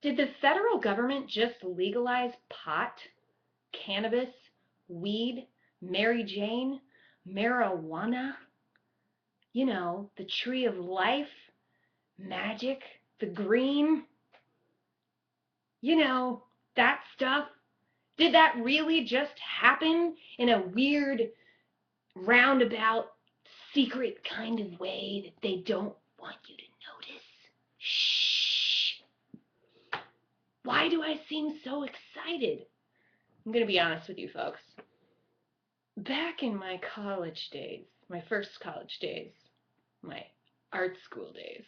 Did the federal government just legalize pot, cannabis, weed, Mary Jane, marijuana? You know, the tree of life, magic, the green, you know, that stuff? Did that really just happen in a weird, roundabout, secret kind of way that they don't want you to notice? Shh. Why do I seem so excited? I'm going to be honest with you folks. Back in my college days, my first college days, my art school days,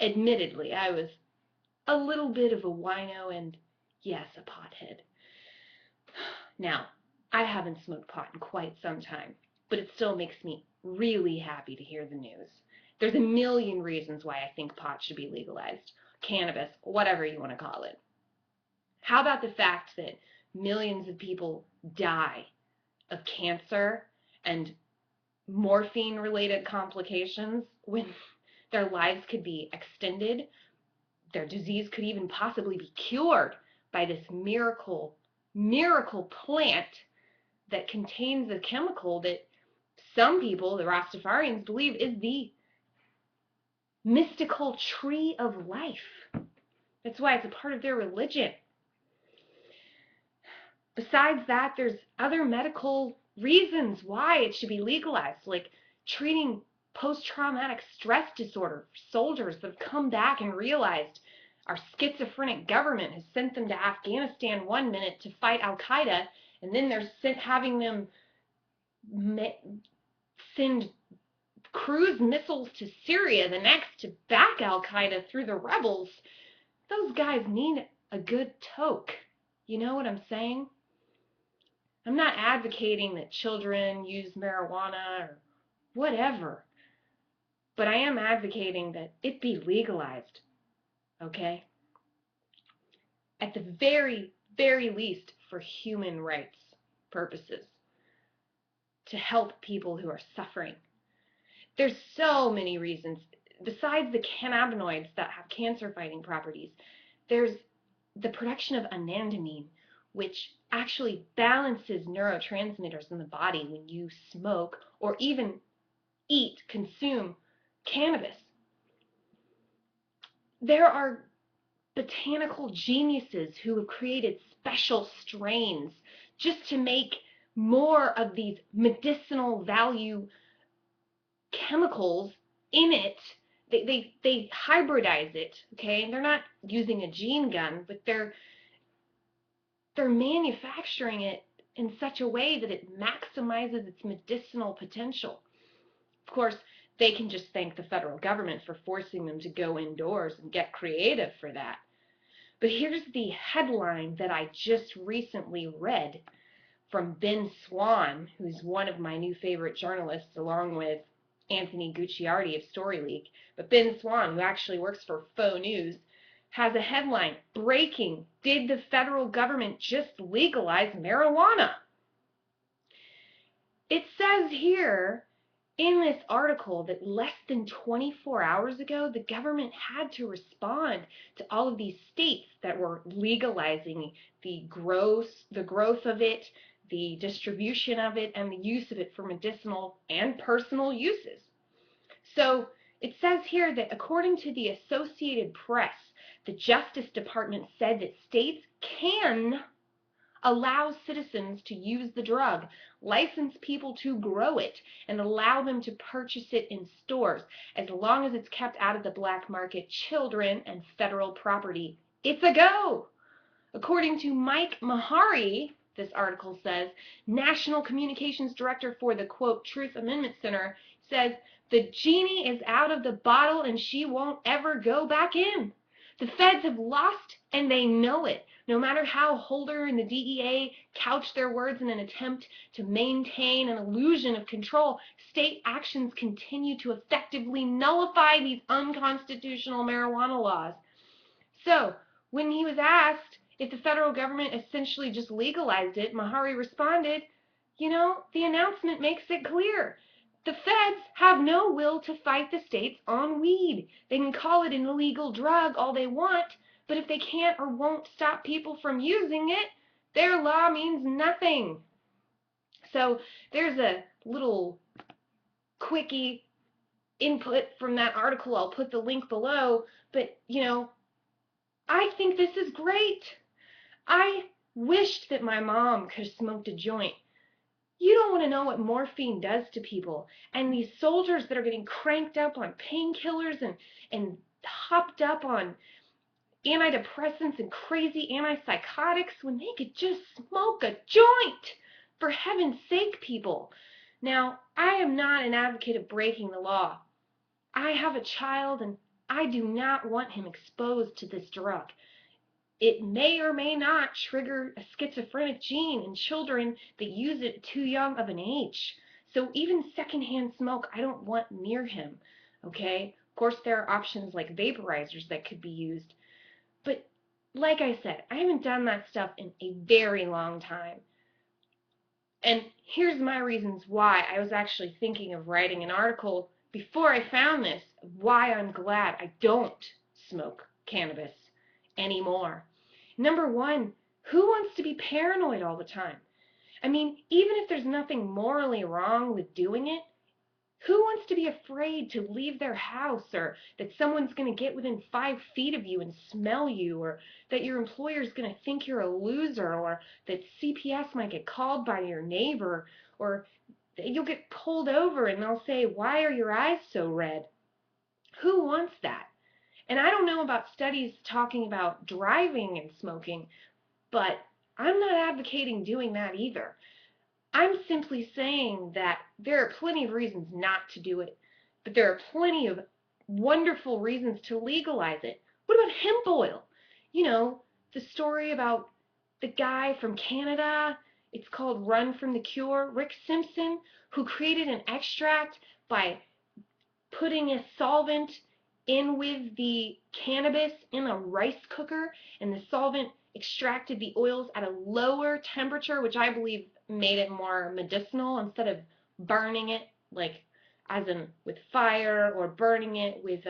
admittedly, I was a little bit of a wino and, yes, a pothead. Now, I haven't smoked pot in quite some time, but it still makes me really happy to hear the news. There's a million reasons why I think pot should be legalized, cannabis, whatever you want to call it. How about the fact that millions of people die of cancer and morphine-related complications when their lives could be extended, their disease could even possibly be cured by this miracle plant that contains a chemical that some people, the Rastafarians, believe is the mystical tree of life. That's why it's a part of their religion. Besides that, there's other medical reasons why it should be legalized, like treating post-traumatic stress disorder for soldiers that have come back and realized our schizophrenic government has sent them to Afghanistan one minute to fight Al-Qaeda, and then they're having them send cruise missiles to Syria the next to back Al-Qaeda through the rebels. Those guys need a good toke. You know what I'm saying? I'm not advocating that children use marijuana or whatever, but I am advocating that it be legalized, okay? At the very, very least for human rights purposes, to help people who are suffering. There's so many reasons. Besides the cannabinoids that have cancer-fighting properties, there's the production of anandamine, which actually balances neurotransmitters in the body when you smoke or even eat, consume cannabis. There are botanical geniuses who have created special strains just to make more of these medicinal value chemicals in it. They hybridize it, okay? And they're not using a gene gun, but they're manufacturing it in such a way that it maximizes its medicinal potential. Of course, they can just thank the federal government for forcing them to go indoors and get creative for that. But here's the headline that I just recently read from Ben Swann, who's one of my new favorite journalists, along with Anthony Gucciardi of StoryLeak. But Ben Swann, who actually works for Faux News, has a headline, breaking, did the federal government just legalize marijuana? It says here in this article that less than 24 hours ago, the government had to respond to all of these states that were legalizing the growth of it, the distribution of it, and the use of it for medicinal and personal uses. So it says here that according to the Associated Press, the Justice Department said that states can allow citizens to use the drug, license people to grow it, and allow them to purchase it in stores as long as it's kept out of the black market, children, and federal property. It's a go! According to Mike Mahari, this article says, National Communications Director for the, quote, Truth Amendment Center, says, the genie is out of the bottle and she won't ever go back in. The feds have lost and they know it. No matter how Holder and the DEA couch their words in an attempt to maintain an illusion of control, state actions continue to effectively nullify these unconstitutional marijuana laws. So, when he was asked if the federal government essentially just legalized it, Mahari responded, you know, the announcement makes it clear. The feds have no will to fight the states on weed. They can call it an illegal drug all they want, but if they can't or won't stop people from using it, their law means nothing. So there's a little quickie input from that article. I'll put the link below. But, I think this is great. I wished that my mom could have smoked a joint. You don't want to know what morphine does to people. And these soldiers that are getting cranked up on painkillers and hopped up on antidepressants and crazy antipsychotics when they could just smoke a joint. For heaven's sake, people. Now, I am not an advocate of breaking the law. I have a child and I do not want him exposed to this drug. It may or may not trigger a schizophrenic gene in children that use it at too young of an age. So even secondhand smoke, I don't want near him, okay? Of course, there are options like vaporizers that could be used. But like I said, I haven't done that stuff in a very long time. And here's my reasons why I was actually thinking of writing an article before I found this, why I'm glad I don't smoke cannabis anymore. Number one, who wants to be paranoid all the time? I mean, even if there's nothing morally wrong with doing it, who wants to be afraid to leave their house, or that someone's going to get within 5 feet of you and smell you, or that your employer's going to think you're a loser, or that CPS might get called by your neighbor, or that you'll get pulled over and they'll say, "Why are your eyes so red?" Who wants that? And I don't know about studies talking about driving and smoking, but I'm not advocating doing that either. I'm simply saying that there are plenty of reasons not to do it, but there are plenty of wonderful reasons to legalize it. What about hemp oil? The story about the guy from Canada, it's called Run from the Cure, Rick Simpson, who created an extract by putting a solvent in with the cannabis in a rice cooker, and the solvent extracted the oils at a lower temperature, which I believe made it more medicinal instead of burning it, like as in with fire, or burning it with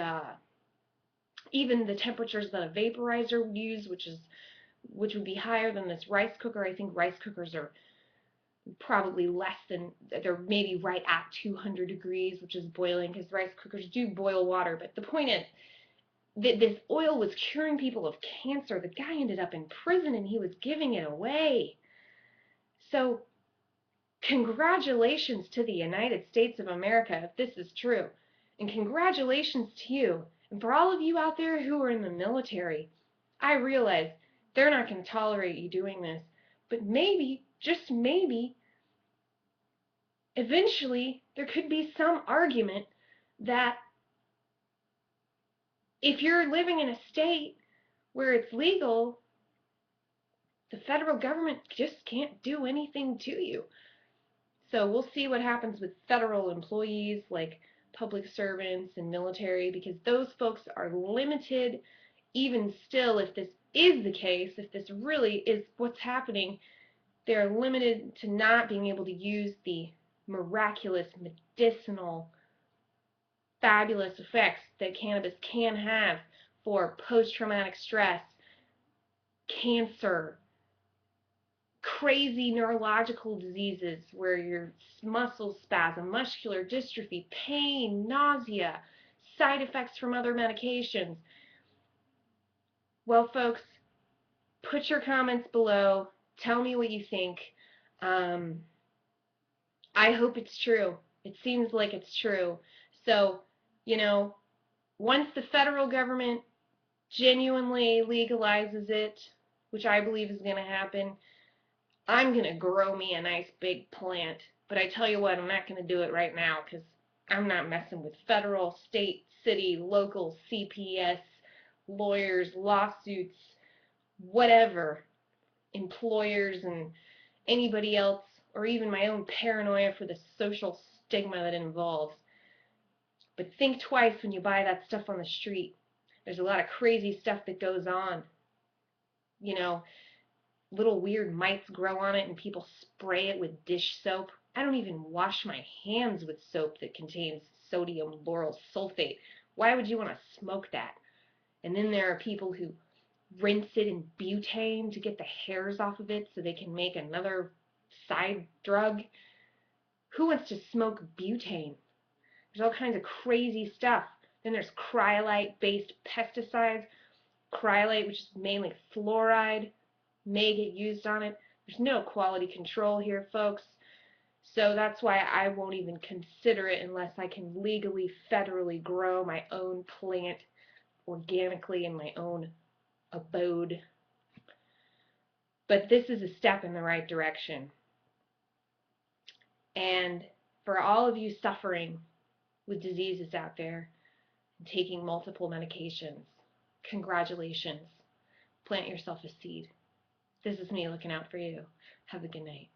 even the temperatures that a vaporizer would use, which would be higher than this rice cooker. I think rice cookers are probably less than, they're maybe right at 200 degrees, which is boiling, because rice cookers do boil water. But the point is that this oil was curing people of cancer. The guy ended up in prison and he was giving it away. So congratulations to the United States of America if this is true. And congratulations to you. And for all of you out there who are in the military, I realize they're not going to tolerate you doing this. But maybe, just maybe, eventually there could be some argument that if you're living in a state where it's legal, the federal government just can't do anything to you. So we'll see what happens with federal employees like public servants and military, because those folks are limited. Even still, if this is the case, if this really is what's happening, they're limited to not being able to use the miraculous, medicinal, fabulous effects that cannabis can have for post-traumatic stress, cancer, crazy neurological diseases where your muscle spasm, muscular dystrophy, pain, nausea, side effects from other medications. Well, folks, put your comments below. Tell me what you think. I hope it's true. It seems like it's true. So, once the federal government genuinely legalizes it, which I believe is going to happen, I'm going to grow me a nice big plant. But I tell you what, I'm not going to do it right now because I'm not messing with federal, state, city, local, CPS, lawyers, lawsuits, whatever, employers, and anybody else, or even my own paranoia for the social stigma that it involves. But think twice when you buy that stuff on the street. There's a lot of crazy stuff that goes on. Little weird mites grow on it and people spray it with dish soap. I don't even wash my hands with soap that contains sodium lauryl sulfate. Why would you want to smoke that? And then there are people who rinse it in butane to get the hairs off of it so they can make another side drug. Who wants to smoke butane? There's all kinds of crazy stuff. Then there's cryolite-based pesticides. Cryolite, which is mainly fluoride, may get used on it. There's no quality control here, folks. So that's why I won't even consider it unless I can legally, federally grow my own plant organically in my own abode. But this is a step in the right direction. And for all of you suffering with diseases out there and taking multiple medications, congratulations. Plant yourself a seed. This is me looking out for you. Have a good night.